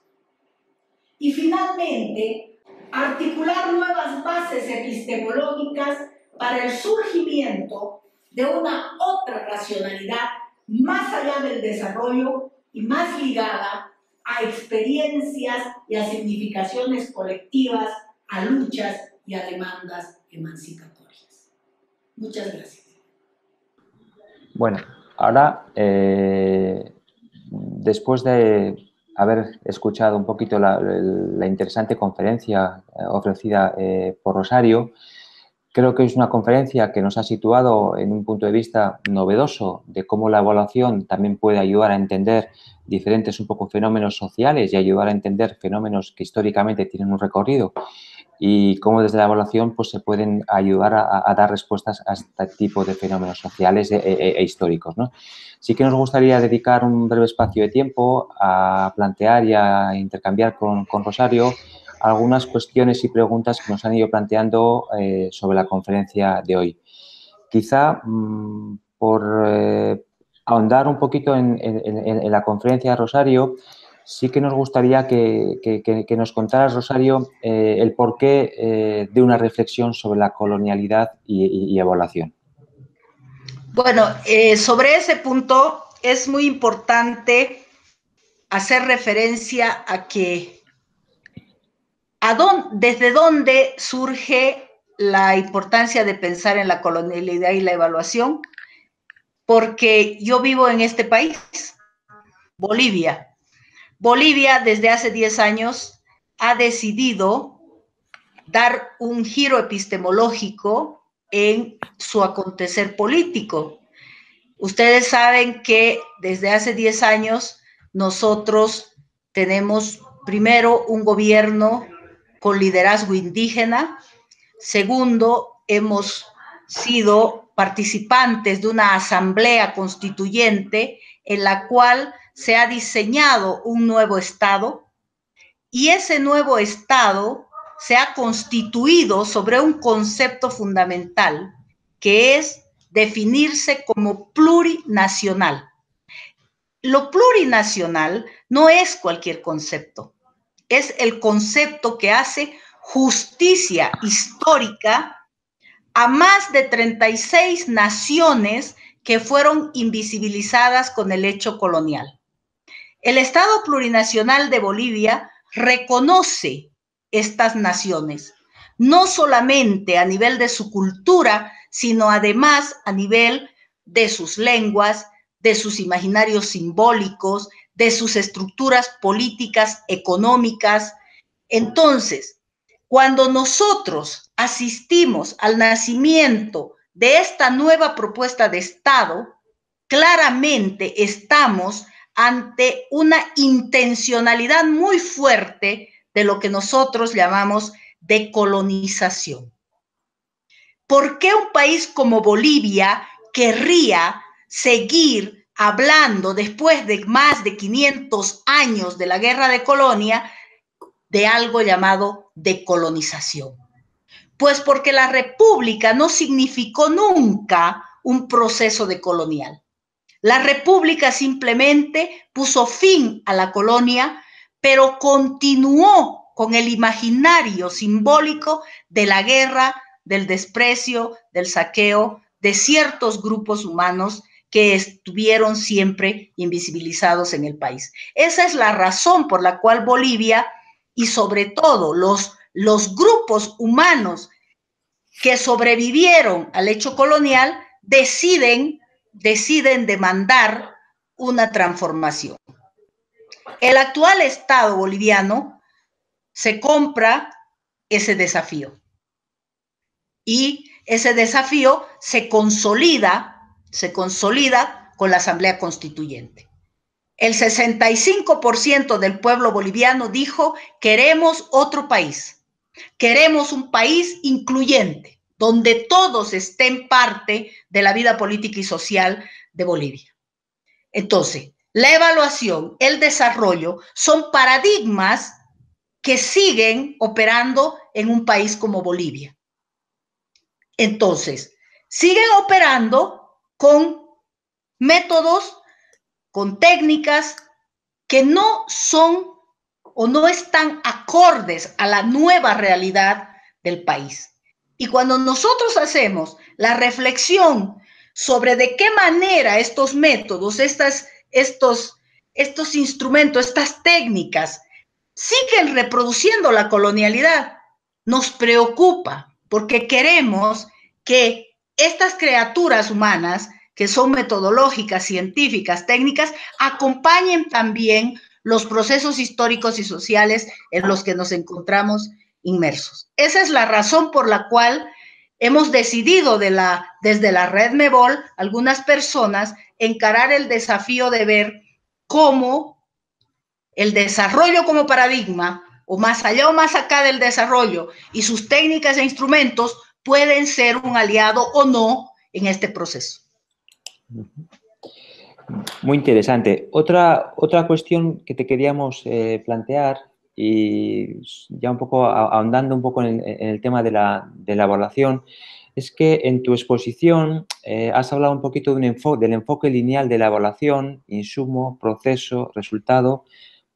Y finalmente, articular nuevas bases epistemológicas para el surgimiento de una otra racionalidad más allá del desarrollo y más ligada a experiencias y a significaciones colectivas, a luchas y a demandas emancipatorias. Muchas gracias. Bueno, ahora, después de haber escuchado un poquito la interesante conferencia ofrecida por Rosario, creo que es una conferencia que nos ha situado en un punto de vista novedoso de cómo la evaluación también puede ayudar a entender diferentes un poco fenómenos sociales y ayudar a entender fenómenos que históricamente tienen un recorrido y cómo desde la evaluación pues, se pueden ayudar a dar respuestas a este tipo de fenómenos sociales e históricos, ¿no? Sí que nos gustaría dedicar un breve espacio de tiempo a plantear y a intercambiar con Rosario algunas cuestiones y preguntas que nos han ido planteando sobre la conferencia de hoy. Quizá por ahondar un poquito en la conferencia de Rosario, sí que nos gustaría que nos contaras, Rosario, el porqué de una reflexión sobre la colonialidad y evaluación. Bueno, sobre ese punto es muy importante hacer referencia a que desde dónde surge la importancia de pensar en la colonialidad y la evaluación, porque yo vivo en este país, Bolivia. Bolivia desde hace 10 años ha decidido dar un giro epistemológico en su acontecer político. Ustedes saben que desde hace 10 años nosotros tenemos primero un gobierno con liderazgo indígena. Segundo, hemos sido participantes de una asamblea constituyente en la cual se ha diseñado un nuevo Estado y ese nuevo Estado se ha constituido sobre un concepto fundamental que es definirse como plurinacional. Lo plurinacional no es cualquier concepto, es el concepto que hace justicia histórica a más de 36 naciones que fueron invisibilizadas con el hecho colonial. El Estado plurinacional de Bolivia reconoce estas naciones, no solamente a nivel de su cultura, sino además a nivel de sus lenguas, de sus imaginarios simbólicos, de sus estructuras políticas, económicas. Entonces, cuando nosotros asistimos al nacimiento de esta nueva propuesta de Estado, claramente estamos ante una intencionalidad muy fuerte de lo que nosotros llamamos decolonización. ¿Por qué un país como Bolivia querría seguir hablando después de más de 500 años de la guerra de colonia de algo llamado decolonización? Pues porque la república no significó nunca un proceso decolonial. La república simplemente puso fin a la colonia, pero continuó con el imaginario simbólico de la guerra, del desprecio, del saqueo de ciertos grupos humanos que estuvieron siempre invisibilizados en el país. Esa es la razón por la cual Bolivia y sobre todo los grupos humanos que sobrevivieron al hecho colonial deciden demandar una transformación. El actual Estado boliviano se compra ese desafío y ese desafío se consolida con la Asamblea Constituyente. El 65% del pueblo boliviano dijo: queremos otro país, queremos un país incluyente, donde todos estén parte de la vida política y social de Bolivia. Entonces, la evaluación, el desarrollo, son paradigmas que siguen operando en un país como Bolivia. Entonces, siguen operando con métodos, con técnicas que no son o no están acordes a la nueva realidad del país. Y cuando nosotros hacemos la reflexión sobre de qué manera estos métodos, estos instrumentos, estas técnicas siguen reproduciendo la colonialidad, nos preocupa porque queremos que estas criaturas humanas, que son metodológicas, científicas, técnicas, acompañen también los procesos históricos y sociales en los que nos encontramos inmersos. Esa es la razón por la cual hemos decidido desde la red MEBOL, algunas personas, encarar el desafío de ver cómo el desarrollo como paradigma, o más allá o más acá del desarrollo, y sus técnicas e instrumentos pueden ser un aliado o no en este proceso. Muy interesante. Otra cuestión que te queríamos plantear, y ya un poco ahondando un poco en el tema de la evaluación, es que en tu exposición has hablado un poquito del enfoque lineal de la evaluación: insumo, proceso, resultado,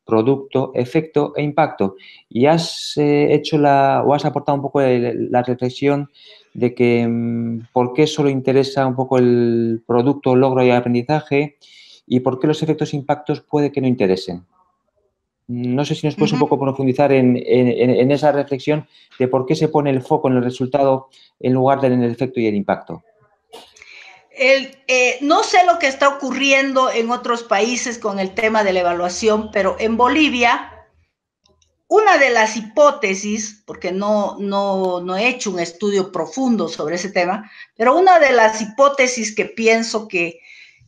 producto, efecto e impacto. Y has has aportado un poco la reflexión de que por qué solo interesa un poco el producto, logro y aprendizaje, y por qué los efectos e impactos puede que no interesen. No sé si nos puedes un poco profundizar en esa reflexión de por qué se pone el foco en el resultado en lugar de en el efecto y el impacto. No sé lo que está ocurriendo en otros países con el tema de la evaluación, pero en Bolivia, una de las hipótesis, porque no he hecho un estudio profundo sobre ese tema, pero una de las hipótesis que pienso que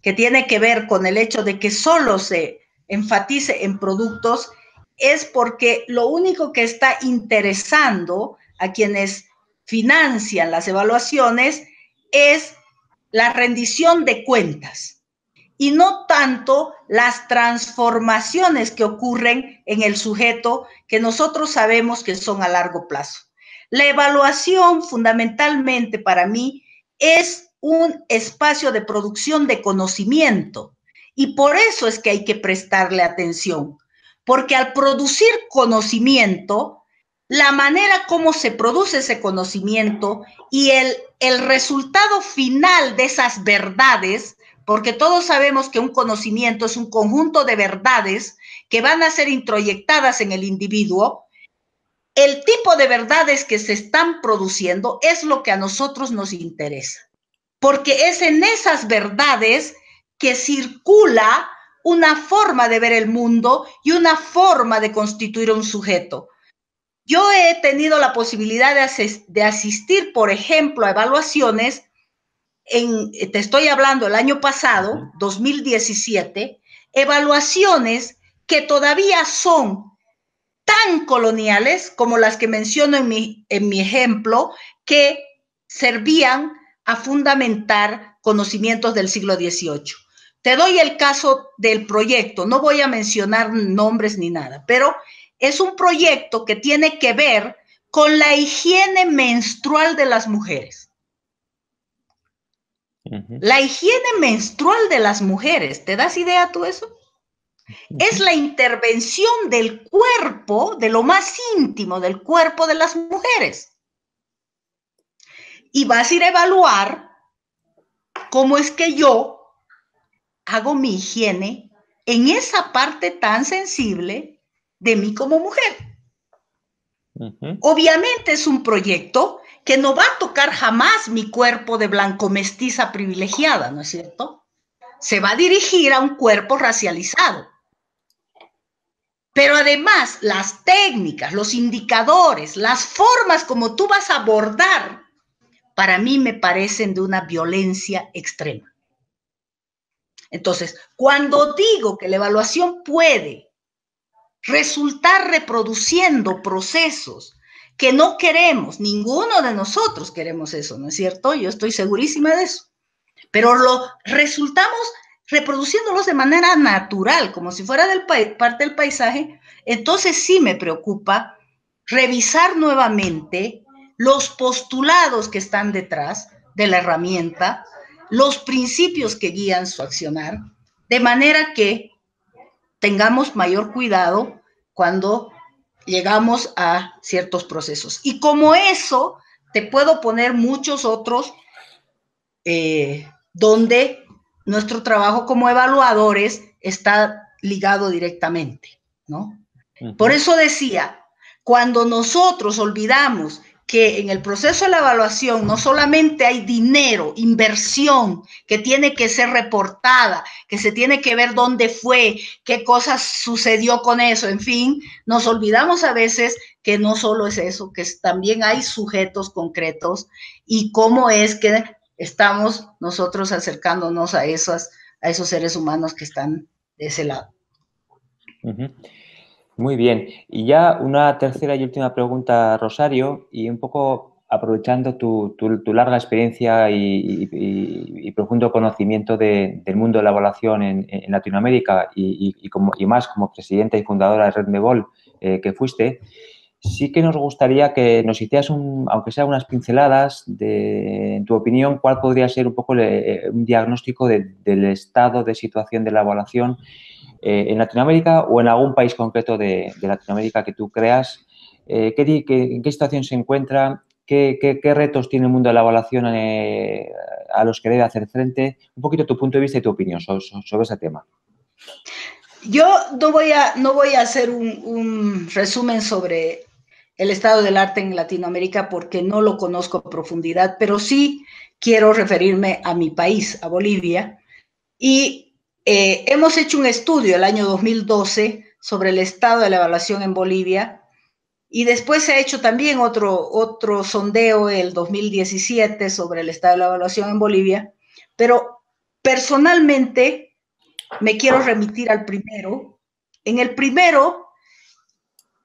tiene que ver con el hecho de que solo se enfatice en productos es porque lo único que está interesando a quienes financian las evaluaciones es la rendición de cuentas y no tanto las transformaciones que ocurren en el sujeto, que nosotros sabemos que son a largo plazo. La evaluación, fundamentalmente para mí, es un espacio de producción de conocimiento, y por eso es que hay que prestarle atención, porque al producir conocimiento, la manera como se produce ese conocimiento y el resultado final de esas verdades, porque todos sabemos que un conocimiento es un conjunto de verdades que van a ser introyectadas en el individuo. El tipo de verdades que se están produciendo es lo que a nosotros nos interesa, porque es en esas verdades que circula una forma de ver el mundo y una forma de constituir un sujeto. Yo he tenido la posibilidad de asistir, por ejemplo, a evaluaciones, te estoy hablando el año pasado, 2017, evaluaciones que todavía son tan coloniales como las que menciono en mi ejemplo, que servían a fundamentar conocimientos del siglo XVIII. Te doy el caso del proyecto, no voy a mencionar nombres ni nada, pero es un proyecto que tiene que ver con la higiene menstrual de las mujeres. La higiene menstrual de las mujeres, ¿te das idea tú eso? Es la intervención del cuerpo, de lo más íntimo del cuerpo de las mujeres. Y vas a ir a evaluar cómo es que yo hago mi higiene en esa parte tan sensible de mí como mujer. Obviamente es un proyecto que no va a tocar jamás mi cuerpo de blanco mestiza privilegiada, ¿no es cierto? Se va a dirigir a un cuerpo racializado. Pero además, las técnicas, los indicadores, las formas como tú vas a abordar, para mí me parecen de una violencia extrema. Entonces, cuando digo que la evaluación puede resultar reproduciendo procesos que no queremos, ninguno de nosotros queremos eso, ¿no es cierto? Yo estoy segurísima de eso. Pero lo resultamos reproduciéndolos de manera natural, como si fuera parte del paisaje. Entonces sí me preocupa revisar nuevamente los postulados que están detrás de la herramienta, los principios que guían su accionar, de manera que tengamos mayor cuidado cuando llegamos a ciertos procesos. Y como eso, te puedo poner muchos otros donde nuestro trabajo como evaluadores está ligado directamente, ¿no? Por eso decía, cuando nosotros olvidamos que en el proceso de la evaluación no solamente hay dinero, inversión que tiene que ser reportada, que se tiene que ver dónde fue, qué cosas sucedió con eso, en fin, nos olvidamos a veces que no solo es eso, que también hay sujetos concretos y cómo es que estamos nosotros acercándonos a esos seres humanos que están de ese lado. Muy bien. Y ya una tercera y última pregunta, Rosario, y un poco aprovechando tu larga experiencia y profundo conocimiento del mundo de la evaluación en Latinoamérica y más como presidenta y fundadora de Red MEVOL que fuiste, sí que nos gustaría que nos hicieras, aunque sea unas pinceladas, en tu opinión, cuál podría ser un poco un diagnóstico del estado de situación de la evaluación en Latinoamérica o en algún país concreto de Latinoamérica que tú creas. ¿En qué situación se encuentra? ¿Qué retos tiene el mundo de la evaluación a los que debe hacer frente? Un poquito tu punto de vista y tu opinión sobre ese tema. Yo no voy a hacer un resumen sobre el estado del arte en Latinoamérica porque no lo conozco a profundidad, pero sí quiero referirme a mi país, a Bolivia, y hemos hecho un estudio el año 2012 sobre el estado de la evaluación en Bolivia y después se ha hecho también otro sondeo el 2017 sobre el estado de la evaluación en Bolivia, pero personalmente me quiero remitir al primero. En el primero,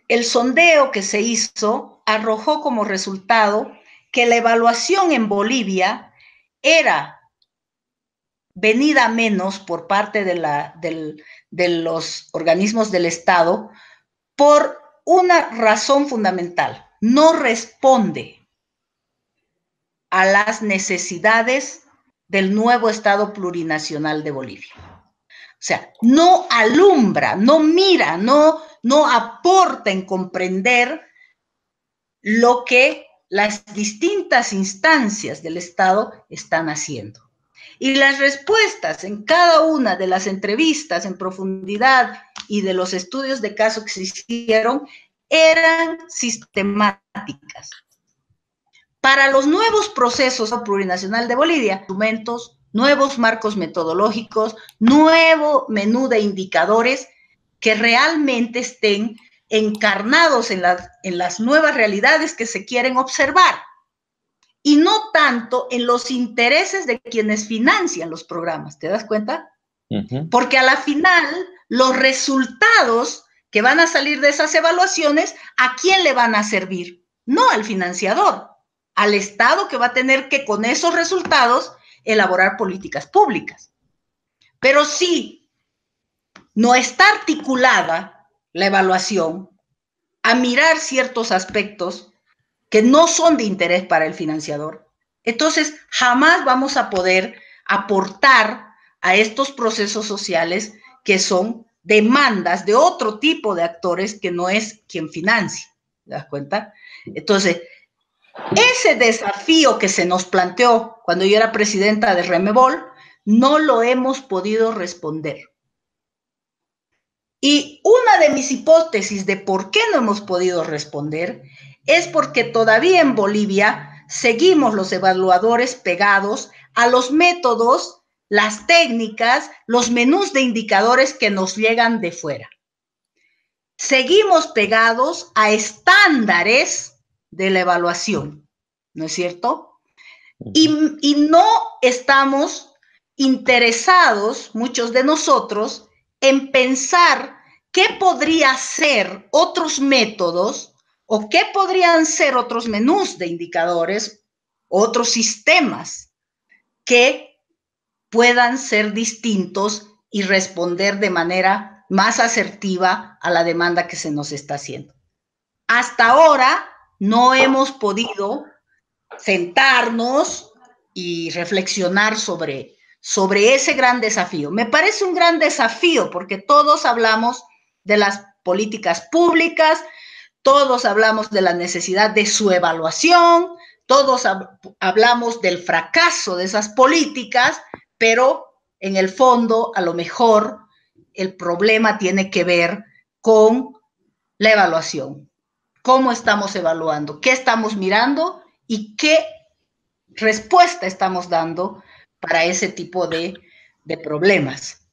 el sondeo que se hizo arrojó como resultado que la evaluación en Bolivia era venida menos por parte de los organismos del Estado por una razón fundamental. No responde a las necesidades del nuevo Estado plurinacional de Bolivia. O sea, no alumbra, no mira, no aporta en comprender lo que las distintas instancias del Estado están haciendo. Y las respuestas en cada una de las entrevistas en profundidad y de los estudios de caso que se hicieron eran sistemáticas. Para los nuevos procesos plurinacional de Bolivia, instrumentos, nuevos marcos metodológicos, nuevo menú de indicadores que realmente estén encarnados en las nuevas realidades que se quieren observar y no tanto en los intereses de quienes financian los programas, ¿te das cuenta? Porque a la final los resultados que van a salir de esas evaluaciones, ¿a quién le van a servir? No al financiador, al Estado, que va a tener que, con esos resultados, elaborar políticas públicas. Pero si no está articulada la evaluación a mirar ciertos aspectos que no son de interés para el financiador, entonces jamás vamos a poder aportar a estos procesos sociales que son demandas de otro tipo de actores que no es quien financia. ¿Te das cuenta? Entonces, ese desafío que se nos planteó cuando yo era presidenta de Remebol, no lo hemos podido responder. Y una de mis hipótesis de por qué no hemos podido responder es porque todavía en Bolivia seguimos los evaluadores pegados a los métodos, las técnicas, los menús de indicadores que nos llegan de fuera. Seguimos pegados a estándares de la evaluación, ¿no es cierto? Y no estamos interesados, muchos de nosotros, en pensar qué podría ser otros métodos o qué podrían ser otros menús de indicadores, otros sistemas que puedan ser distintos y responder de manera más asertiva a la demanda que se nos está haciendo. Hasta ahora no hemos podido sentarnos y reflexionar sobre ese gran desafío. Me parece un gran desafío porque todos hablamos de las políticas públicas, todos hablamos de la necesidad de su evaluación, todos hablamos del fracaso de esas políticas, pero en el fondo, a lo mejor, el problema tiene que ver con la evaluación. ¿Cómo estamos evaluando? ¿Qué estamos mirando? ¿Y qué respuesta estamos dando para ese tipo de problemas?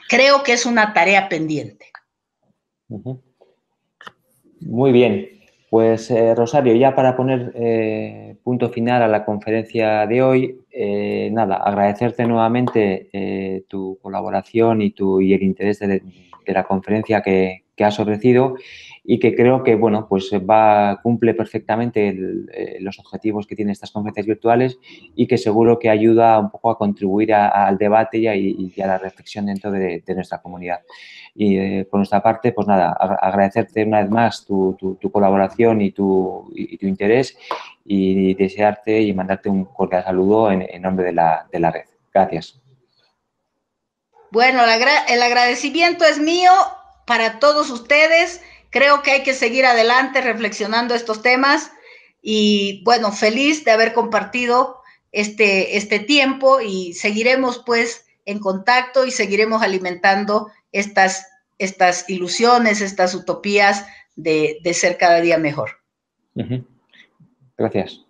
Creo que es una tarea pendiente. Muy bien. Pues, Rosario, ya para poner punto final a la conferencia de hoy, nada, agradecerte nuevamente tu colaboración y el interés de la conferencia que has ofrecido y que creo que, bueno, pues cumple perfectamente los objetivos que tienen estas conferencias virtuales y que seguro que ayuda un poco a contribuir al debate y a la reflexión dentro de nuestra comunidad. Y por nuestra parte, pues nada, agradecerte una vez más tu colaboración y tu interés y desearte y mandarte un cordial saludo en nombre de la red. Gracias. Bueno, el agradecimiento es mío para todos ustedes. Creo que hay que seguir adelante reflexionando estos temas y, bueno, feliz de haber compartido este tiempo y seguiremos, pues, en contacto y seguiremos alimentando estas ilusiones, estas utopías de ser cada día mejor. Gracias.